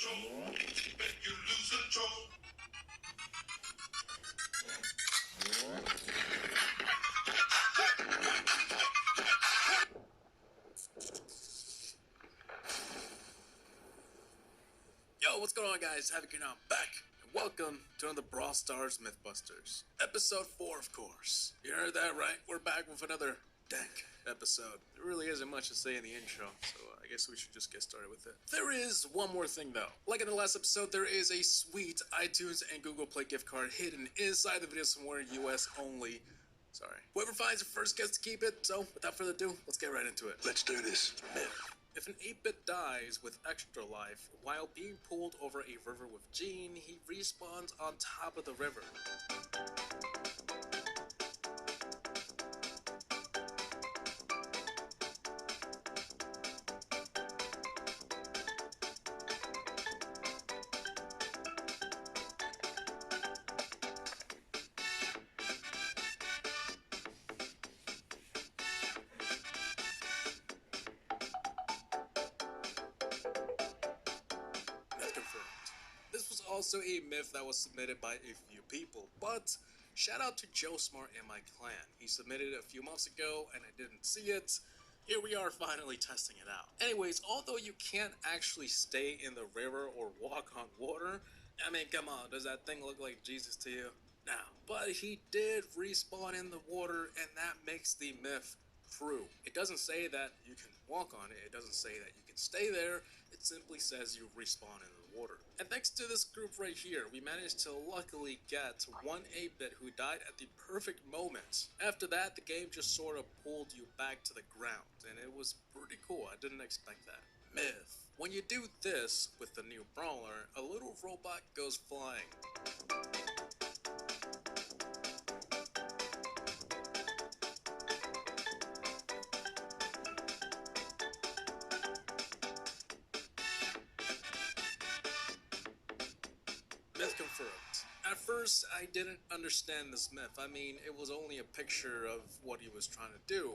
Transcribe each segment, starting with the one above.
control. Make you lose control. Yo, what's going on, guys? Havoc here now, back, and welcome to another Brawl Stars Mythbusters. Episode 4, of course. You heard that right? We're back with another dank episode. There really isn't much to say in the intro, so I guess we should just get started with it. There is one more thing, though. Like in the last episode, there is a sweet iTunes and Google Play gift card hidden inside the video somewhere, US only. Sorry. Whoever finds it first gets to keep it, so without further ado, let's get right into it. Let's do this. Myth. If an 8-bit dies with extra life while being pulled over a river with Gene, he respawns on top of the river. This was also a myth that was submitted by a few people, but shout out to Joe Smart and my clan. He submitted it a few months ago and I didn't see it. Here we are finally testing it out. Anyways, although you can't actually stay in the river or walk on water, I mean, come on, does that thing look like Jesus to you? No, but he did respawn in the water, and that makes the myth true. It doesn't say that you can walk on it, it doesn't say that you can stay there, it simply says you respawn in the water. And thanks to this group right here, we managed to luckily get one 8-bit who died at the perfect moment. After that, the game just sort of pulled you back to the ground, and it was pretty cool. I didn't expect that. Myth. When you do this with the new brawler, a little robot goes flying. Myth confirmed. At first, I didn't understand this myth. I mean, it was only a picture of what he was trying to do.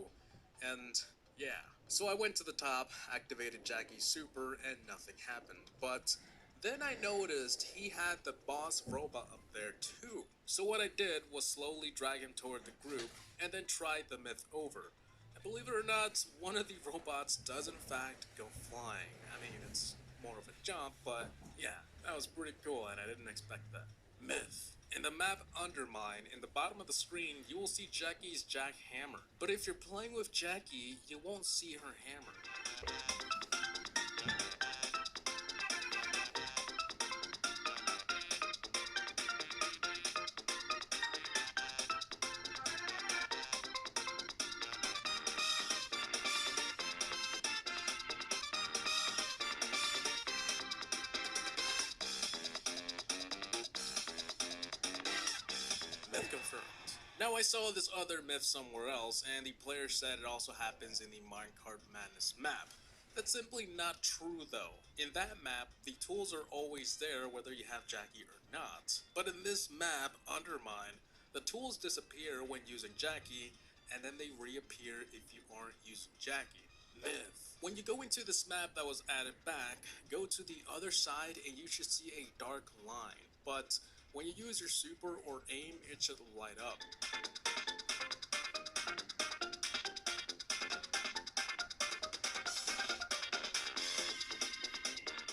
And yeah. So I went to the top, activated Jackie's super, and nothing happened. But then I noticed he had the boss robot up there too. So what I did was slowly drag him toward the group, and then tried the myth over. And believe it or not, one of the robots does in fact go flying. I mean, it's more of a jump, but yeah, that was pretty cool and I didn't expect that. Myth. In the map Undermine, in the bottom of the screen, you will see Jackie's jackhammer. But if you're playing with Jackie, you won't see her hammer. Myth confirmed. Now I saw this other myth somewhere else, and the player said it also happens in the Minecart Madness map. That's simply not true though. In that map, the tools are always there whether you have Jackie or not. But in this map, Undermine, the tools disappear when using Jackie, and then they reappear if you aren't using Jackie. Myth. When you go into this map that was added back, go to the other side and you should see a dark line. But when you use your super or aim, it should light up.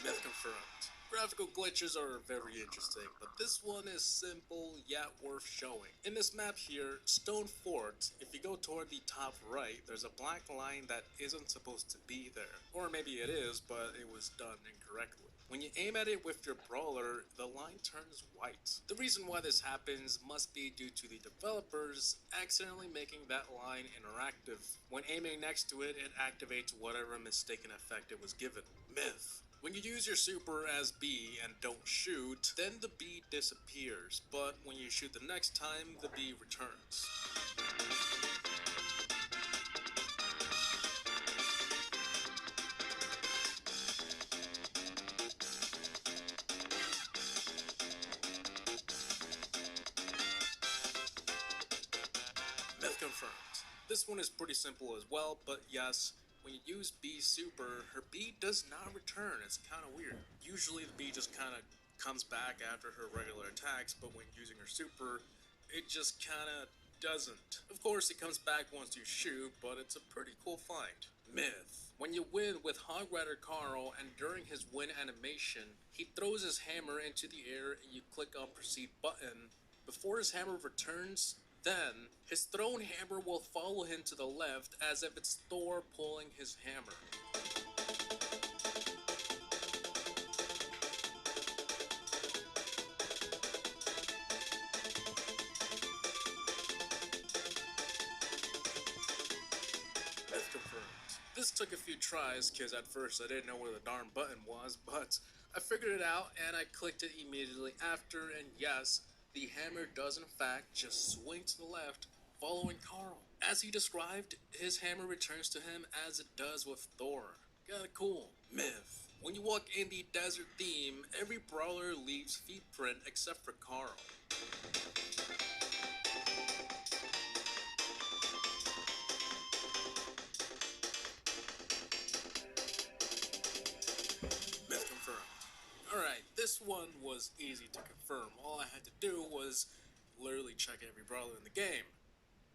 Myth confirmed. Graphical glitches are very interesting, but this one is simple yet worth showing. In this map here, Stone Fort, if you go toward the top right, there's a black line that isn't supposed to be there. Or maybe it is, but it was done incorrectly. When you aim at it with your brawler, the line turns white. The reason why this happens must be due to the developers accidentally making that line interactive. When aiming next to it, it activates whatever mistaken effect it was given. Myth. When you use your super as B and don't shoot, then the B disappears, but when you shoot the next time, the B returns. Myth confirmed. This one is pretty simple as well, but yes, when you use B's super, her B does not return. It's kind of weird. Usually the B just kind of comes back after her regular attacks, but when using her super, it just kind of doesn't. Of course, it comes back once you shoot, but it's a pretty cool find. Myth. When you win with Hog Rider Carl, and during his win animation, he throws his hammer into the air and you click on proceed button. Before his hammer returns, then his thrown hammer will follow him to the left as if it's Thor pulling his hammer. Myth confirmed. This took a few tries because at first I didn't know where the darn button was, but I figured it out and I clicked it immediately after, and yes, the hammer does in fact just swing to the left, following Carl. As he described, his hammer returns to him as it does with Thor. Kinda cool. Myth. When you walk in the desert theme, every brawler leaves feetprint except for Carl. Myth confirmed. Alright, this one was easy to confirm. All I had to do was literally check every brawler in the game.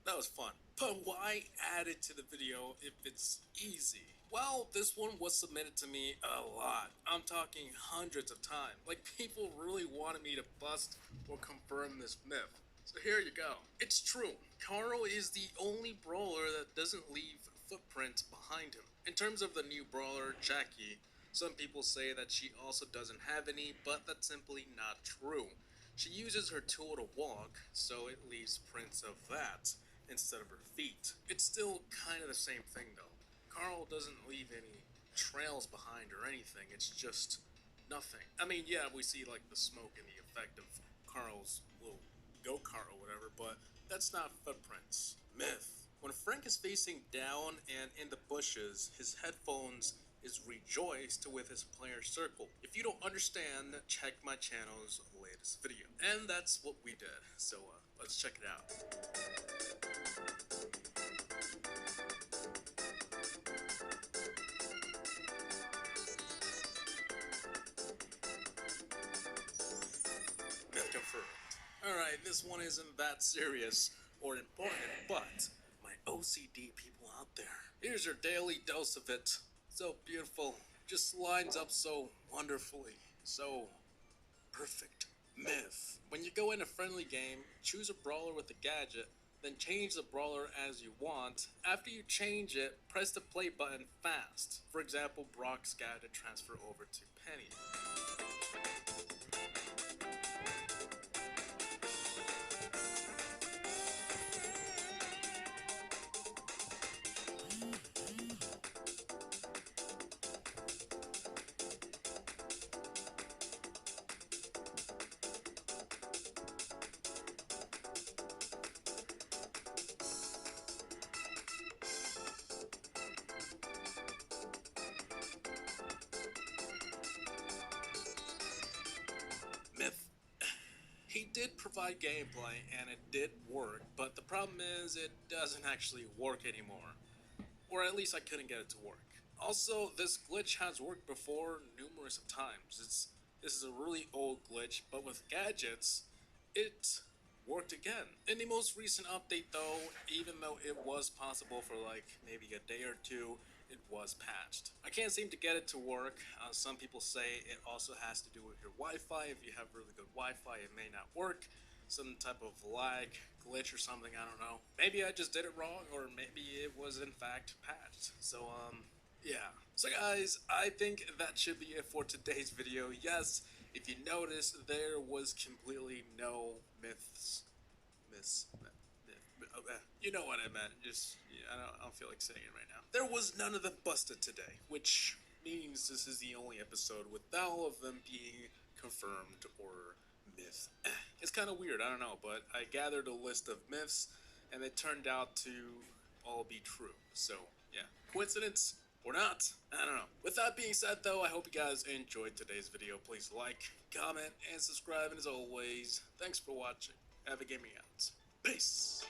That was fun. But why add it to the video if it's easy? Well, this one was submitted to me a lot. I'm talking hundreds of times. Like, people really wanted me to bust or confirm this myth. So here you go. It's true. Carl is the only brawler that doesn't leave footprints behind him. In terms of the new brawler, Jackie, some people say that she also doesn't have any, but that's simply not true. She uses her tool to walk, so it leaves prints of that instead of her feet. It's still kind of the same thing though. Carl doesn't leave any trails behind or anything, it's just nothing. I mean, yeah, we see like the smoke and the effect of Carl's little go-kart or whatever, but that's not footprints. Myth. When Frank is facing down and in the bushes, his headphones is rejoiced with his player circle. If you don't understand, check my channel's latest video. And that's what we did, so let's check it out. Myth confirmed. Alright, this one isn't that serious or important, but my OCD people out there, here's your daily dose of it. So beautiful, just lines up so wonderfully, so perfect. Myth. When you go in a friendly game, choose a brawler with a gadget, then change the brawler as you want. After you change it, press the play button fast. For example, Brock's gadget transfer over to Penny. Myth. He did provide gameplay and it did work, but the problem is it doesn't actually work anymore. Or at least I couldn't get it to work. Also, this glitch has worked before numerous of times. This is a really old glitch, but with gadgets, it worked again. In the most recent update though, even though it was possible for like maybe a day or two, it was patched. I can't seem to get it to work. Some people say it also has to do with your Wi-Fi. If you have really good Wi-Fi, it may not work. Some type of lag, glitch or something, I don't know. Maybe I just did it wrong, or maybe it was in fact patched. So, yeah. So guys, I think that should be it for today's video. Yes, if you noticed, there was completely no myths. You know what I meant. Just, yeah, I don't feel like saying it right now. There was none of them busted today, which means this is the only episode with all of them being confirmed or myth. It's kind of weird, I don't know, but I gathered a list of myths, and they turned out to all be true. So, yeah. Coincidence or not? I don't know. With that being said, though, I hope you guys enjoyed today's video. Please like, comment, and subscribe, and as always, thanks for watching. Have a gaming out. Peace!